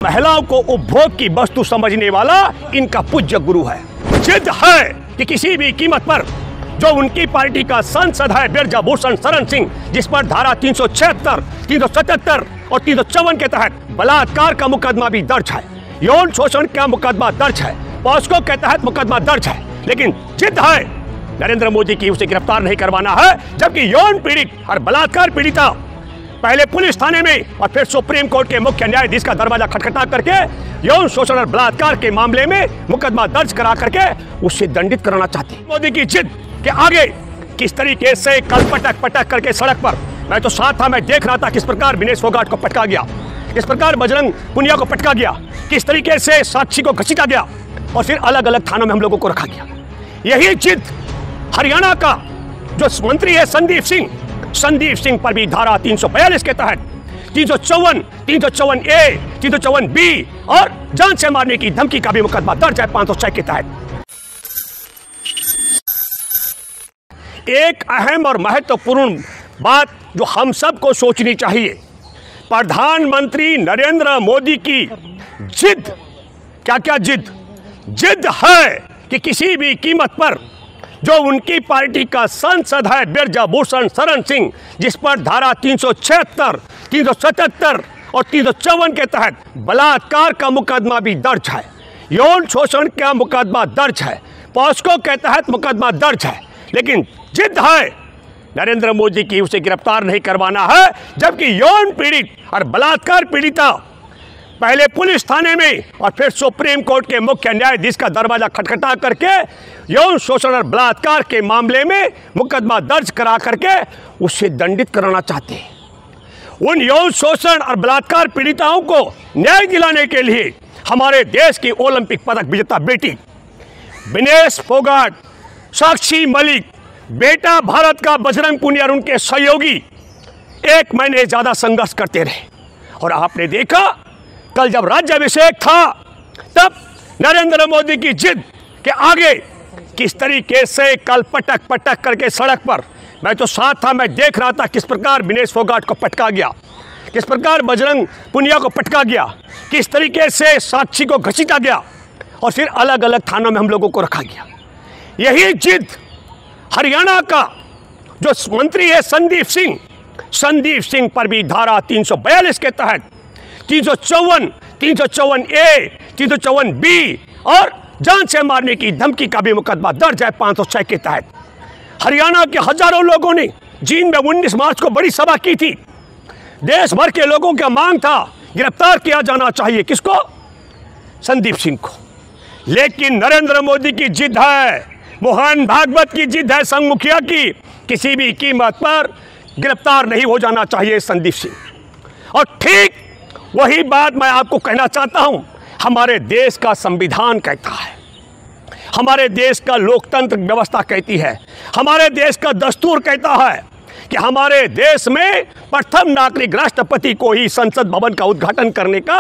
महिलाओं को उपभोग की वस्तु समझने वाला इनका पूज्य गुरु है। जिद है कि किसी भी कीमत पर जो उनकी पार्टी का सांसद है बिरजा भूषण शरण सिंह, जिस पर धारा 376, 377 और 354 के तहत बलात्कार का मुकदमा भी दर्ज है, यौन शोषण का मुकदमा दर्ज है, पॉस्को के तहत मुकदमा दर्ज है, लेकिन जिद है नरेंद्र मोदी की उसे गिरफ्तार नहीं करवाना है। जबकि यौन पीड़ित और बलात्कार पीड़िता पहले पुलिस थाने में और फिर सुप्रीम कोर्ट के मुख्य न्यायाधीश का दरवाजा खटखटा करके यौन शोषण और बलात्कार के मामले में मुकदमा दर्ज करा करके उससे दंडित कराना चाहते। मोदी की जिद के आगे किस तरीके से कल पटक पटक करके सड़क पर, मैं तो साथ था, मैं देख रहा था किस प्रकार विनेश फोगाट को पटका गया, किस प्रकार बजरंग पुनिया को पटका गया, किस तरीके से साक्षी को घसीटा गया और फिर अलग अलग थानों में हम लोगों को रखा गया। यही जिद हरियाणा का जो मंत्री है संदीप सिंह पर भी धारा 342 के तहत 354, 354A, 354B और जान से मारने की धमकी का भी मुकदमा दर्ज है 506 के तहत। एक अहम और महत्वपूर्ण बात जो हम सबको सोचनी चाहिए, प्रधानमंत्री नरेंद्र मोदी की जिद, क्या जिद है कि किसी भी कीमत पर जो उनकी पार्टी का सांसद है बिरजा भूषण शरण सिंह, जिस पर धारा 376, 377 और 354 के तहत बलात्कार का मुकदमा भी दर्ज है, यौन शोषण का मुकदमा दर्ज है, पॉस्को के तहत मुकदमा दर्ज है, लेकिन जिद है नरेंद्र मोदी की उसे गिरफ्तार नहीं करवाना है। जबकि यौन पीड़ित और बलात्कार पीड़िता पहले पुलिस थाने में और फिर सुप्रीम कोर्ट के मुख्य न्यायाधीश का दरवाजा खटखटा करके यौन शोषण और बलात्कार के मामले में मुकदमा दर्ज करा करके उससे दंडित कराना चाहते हैं। उन यौन शोषण और बलात्कार पीड़िताओं को न्याय दिलाने के लिए हमारे देश की ओलंपिक पदक विजेता बेटी विनेश फोगाट, साक्षी मलिक, बेटा भारत का बजरंग पुनिया और उनके सहयोगी 1 महीने ज़्यादा संघर्ष करते रहे। और आपने देखा कल जब राज्याभिषेक था तब नरेंद्र मोदी की जिद के आगे किस तरीके से कल पटक पटक करके सड़क पर, मैं तो साथ था, मैं देख रहा था किस प्रकार विनेश फोगाट को पटका गया, किस प्रकार बजरंग पुनिया को पटका गया, किस तरीके से साक्षी को घसीटा गया और फिर अलग अलग थानों में हम लोगों को रखा गया। यही जिद हरियाणा का जो मंत्री है संदीप सिंह पर भी धारा 342 के तहत 354, 354A, 354B और जान से मारने की धमकी का भी मुकदमा दर्ज है 506 के तहत। हरियाणा के हजारों लोगों ने जींद में 19 मार्च को बड़ी सभा की थी। देश भर के लोगों का मांग था गिरफ्तार किया जाना चाहिए किसको? संदीप सिंह को। लेकिन नरेंद्र मोदी की जिद है, मोहन भागवत की जिद है, संघ मुखिया की, किसी भी कीमत पर गिरफ्तार नहीं हो जाना चाहिए संदीप सिंह। और ठीक वही बात मैं आपको कहना चाहता हूं, हमारे देश का संविधान कहता है, हमारे देश का लोकतंत्र व्यवस्था कहती है, हमारे देश का दस्तूर कहता है कि हमारे देश में प्रथम नागरिक राष्ट्रपति को ही संसद भवन का उद्घाटन करने का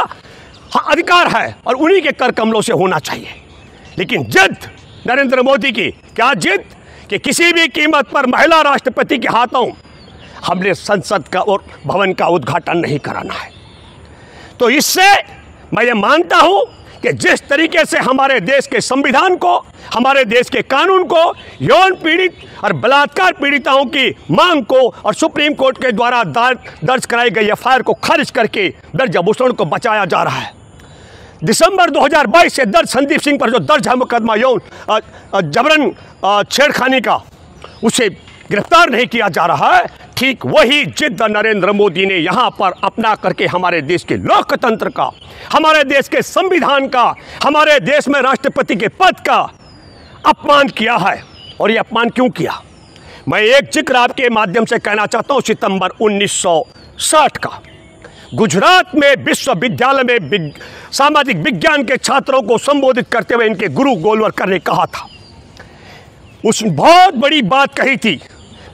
अधिकार है और उन्हीं के कर कमलों से होना चाहिए। लेकिन जिद नरेंद्र मोदी की क्या जिद कि किसी भी कीमत पर महिला राष्ट्रपति के हाथों हमने संसद का और भवन का उद्घाटन नहीं कराना है। तो इससे मैं ये मानता हूं कि जिस तरीके से हमारे देश के संविधान को, हमारे देश के कानून को यौन पीड़ित और बलात्कार पीड़िताओं की मांग को और सुप्रीम कोर्ट के द्वारा दर्ज कराई गई एफआईआर को खारिज करके बिरजा भूषण को बचाया जा रहा है। दिसंबर 2022 से दर्ज संदीप सिंह पर जो दर्ज है मुकदमा यौन जबरन छेड़खानी का, उसे गिरफ्तार नहीं किया जा रहा है। ठीक वही जिद नरेंद्र मोदी ने यहाँ पर अपना करके हमारे देश के लोकतंत्र का, हमारे देश के संविधान का, हमारे देश में राष्ट्रपति के पद का अपमान किया है। और ये अपमान क्यों किया, मैं एक जिक्र आपके माध्यम से कहना चाहता हूँ। सितंबर 1960 का गुजरात में विश्वविद्यालय में सामाजिक विज्ञान के छात्रों को संबोधित करते हुए इनके गुरु गोलवलकर ने कहा था, उस बहुत बड़ी बात कही थी।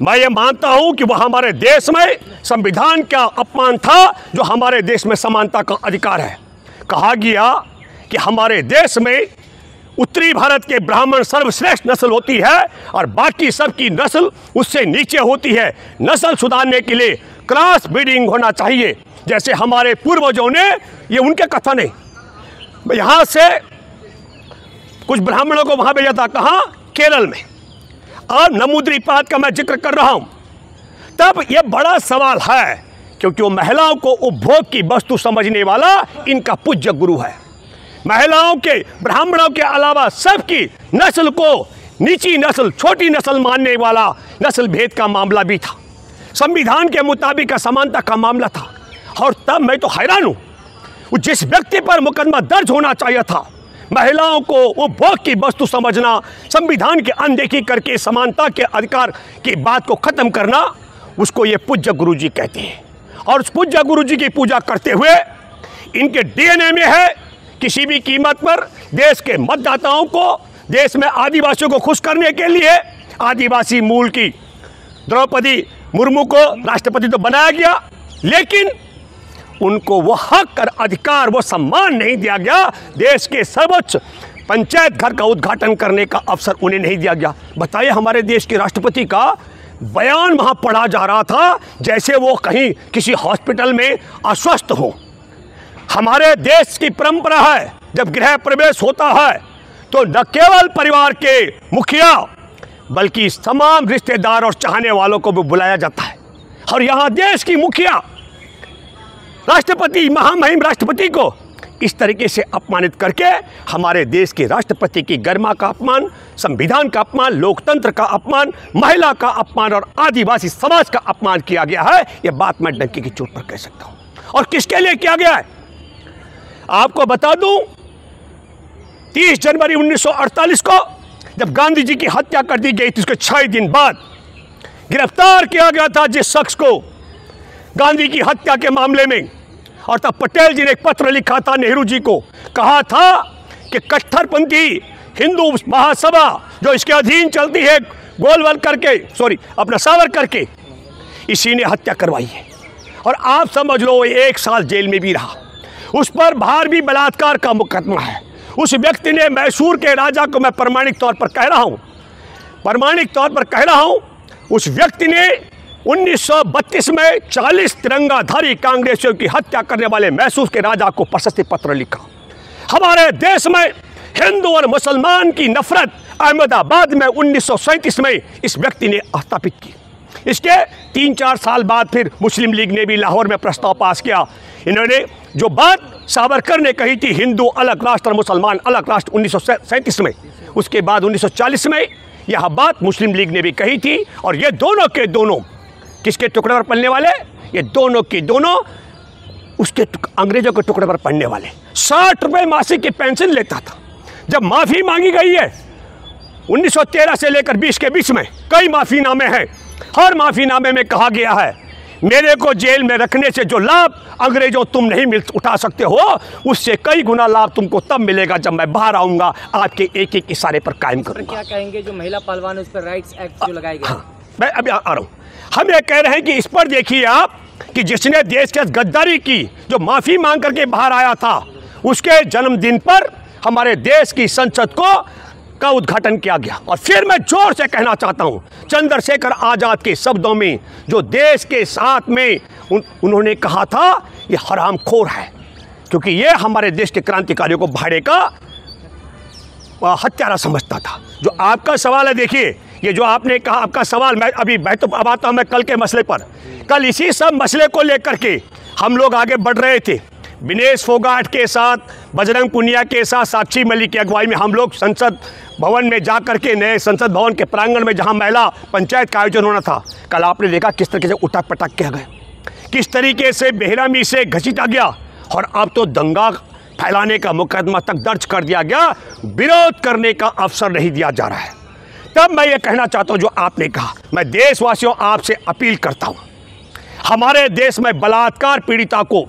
मैं ये मानता हूं कि वह हमारे देश में संविधान का अपमान था, जो हमारे देश में समानता का अधिकार है। कहा गया कि हमारे देश में उत्तरी भारत के ब्राह्मण सर्वश्रेष्ठ नस्ल होती है और बाकी सबकी नस्ल उससे नीचे होती है। नस्ल सुधारने के लिए क्रॉस ब्रीडिंग होना चाहिए। जैसे हमारे पूर्वजों ने, ये उनके कथन है। यहाँ से कुछ ब्राह्मणों को वहाँ भेजा था, कहाँ? केरल में। और नमूद्रीपाद का मैं जिक्र कर रहा हूँ। तब ये बड़ा सवाल है, क्योंकि वो महिलाओं को उपभोग की वस्तु समझने वाला इनका पूज्य गुरु है। महिलाओं के, ब्राह्मणों के अलावा सबकी नस्ल को नीची नस्ल, छोटी नस्ल मानने वाला नस्ल भेद का मामला भी था। संविधान के मुताबिक असमानता का मामला था। और तब मैं तो हैरान हूँ, जिस व्यक्ति पर मुकदमा दर्ज होना चाहिए था, महिलाओं को उपभोग की वस्तु समझना, संविधान की अनदेखी करके समानता के अधिकार की बात को खत्म करना, उसको ये पूज्य गुरुजी कहते हैं। और उस पूज्य गुरुजी की पूजा करते हुए इनके डीएनए में है किसी भी कीमत पर देश के मतदाताओं को, देश में आदिवासियों को खुश करने के लिए आदिवासी मूल की द्रौपदी मुर्मू को राष्ट्रपति तो बनाया गया, लेकिन उनको वो हक और अधिकार, वो सम्मान नहीं दिया गया। देश के सर्वोच्च पंचायत घर का उद्घाटन करने का अवसर उन्हें नहीं दिया गया। बताइए, हमारे देश के राष्ट्रपति का बयान वहाँ पढ़ा जा रहा था जैसे वो कहीं किसी हॉस्पिटल में अस्वस्थ हो। हमारे देश की परंपरा है, जब गृह प्रवेश होता है तो न केवल परिवार के मुखिया बल्कि तमाम रिश्तेदार और चाहने वालों को भी बुलाया जाता है। और यहाँ देश की मुखिया राष्ट्रपति, महामहिम राष्ट्रपति को इस तरीके से अपमानित करके हमारे देश के राष्ट्रपति की गरिमा का अपमान, संविधान का अपमान, लोकतंत्र का अपमान, महिला का अपमान और आदिवासी समाज का अपमान किया गया है। यह बात मैं डंके की चोट पर कह सकता हूँ। और किसके लिए किया गया है आपको बता दूं, 30 जनवरी 1948 को जब गांधी जी की हत्या कर दी गई थी, उसके 6 दिन बाद गिरफ्तार किया गया था जिस शख्स को गांधी की हत्या के मामले में। और तब पटेल जी ने एक पत्र लिखा था नेहरू जी को, कहा था कि कट्टरपंथी हिंदू महासभा जो इसके अधीन चलती है, गोलवल करके, अपना सावरकर के, इसी ने हत्या करवाई है। और आप समझ लो 1 साल जेल में भी रहा। उस पर बाहर भी बलात्कार का मुकदमा है। उस व्यक्ति ने, मैसूर के राजा को मैं प्रमाणिक तौर पर कह रहा हूं, उस व्यक्ति ने 1932 में 40 तिरंगाधारी कांग्रेसियों की हत्या करने वाले मैसूर के राजा को प्रशस्ति पत्र लिखा। हमारे देश में हिंदू और मुसलमान की नफरत अहमदाबाद में 1937 में इस व्यक्ति ने स्थापित की। इसके 3-4 साल बाद फिर मुस्लिम लीग ने भी लाहौर में प्रस्ताव पास किया। इन्होंने जो बात सावरकर ने कही थी, हिंदू अलग राष्ट्र और मुसलमान अलग राष्ट्र, 1937 में, उसके बाद 1940 में यह बात मुस्लिम लीग ने भी कही थी। और ये दोनों के दोनों किसके टुकड़े पर पलने वाले? ये दोनों के दोनों उसके अंग्रेजों के टुकड़े पर पड़ने वाले। 60 रुपये मासिक की पेंशन लेता था। जब माफ़ी मांगी गई है 1913 से लेकर 20 के बीच में कई माफ़ीनामे हैं। हर माफ़ीनामे में कहा गया है मेरे को जेल में रखने से जो लाभ अंग्रेजों तुम नहीं उठा सकते हो, उससे कई गुना लाभ तुमको तब मिलेगा जब मैं बाहर आऊँगा, आपके एक एक इशारे पर कायम करूँगा। क्या कहेंगे जो महिला पहलवान उस पर राइट्स एक्ट जो लगाए गए? हाँ, मैं अभी आ रहा हूँ। हम ये कह रहे हैं कि इस पर देखिए आप कि जिसने देश के गद्दारी की, जो माफ़ी मांग करके बाहर आया था, उसके जन्मदिन पर हमारे देश की संसद का उद्घाटन किया गया। और फिर मैं जोर से कहना चाहता हूं, चंद्रशेखर आज़ाद के शब्दों में जो देश के साथ में उन्होंने कहा था, ये हरामखोर है, क्योंकि ये हमारे देश के क्रांतिकारियों को भाड़े का हत्यारा समझता था। जो आपका सवाल है, देखिए ये जो आपने कहा, आपका सवाल, मैं तो अब आता हूँ मैं कल के मसले पर। कल इसी सब मसले को लेकर के हम लोग आगे बढ़ रहे थे। विनेश फोगाट के साथ, बजरंग पुनिया के साथ, साक्षी मलिक की अगुवाई में हम लोग संसद भवन में जा कर के, नए संसद भवन के प्रांगण में जहां महिला पंचायत का आयोजन होना था, कल आपने देखा किस तरीके से उठक पटक किया गया, किस तरीके से बेहरामी से घसीटा गया। और अब तो दंगा फैलाने का मुकदमा तक दर्ज कर दिया गया। विरोध करने का अवसर नहीं दिया जा रहा है। तब मैं ये कहना चाहता हूँ जो आपने कहा, मैं देशवासियों आपसे अपील करता हूँ, हमारे देश में बलात्कार पीड़िता को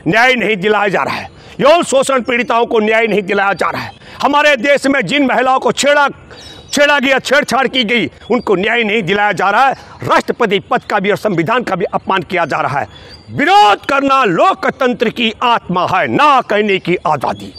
न्याय नहीं दिलाया जा रहा है, यौन शोषण पीड़िताओं को न्याय नहीं दिलाया जा रहा है, हमारे देश में जिन महिलाओं को छेड़छाड़ की गई उनको न्याय नहीं दिलाया जा रहा है, राष्ट्रपति पद का भी और संविधान का भी अपमान किया जा रहा है। विरोध करना लोकतंत्र की आत्मा है, ना कहने की आज़ादी।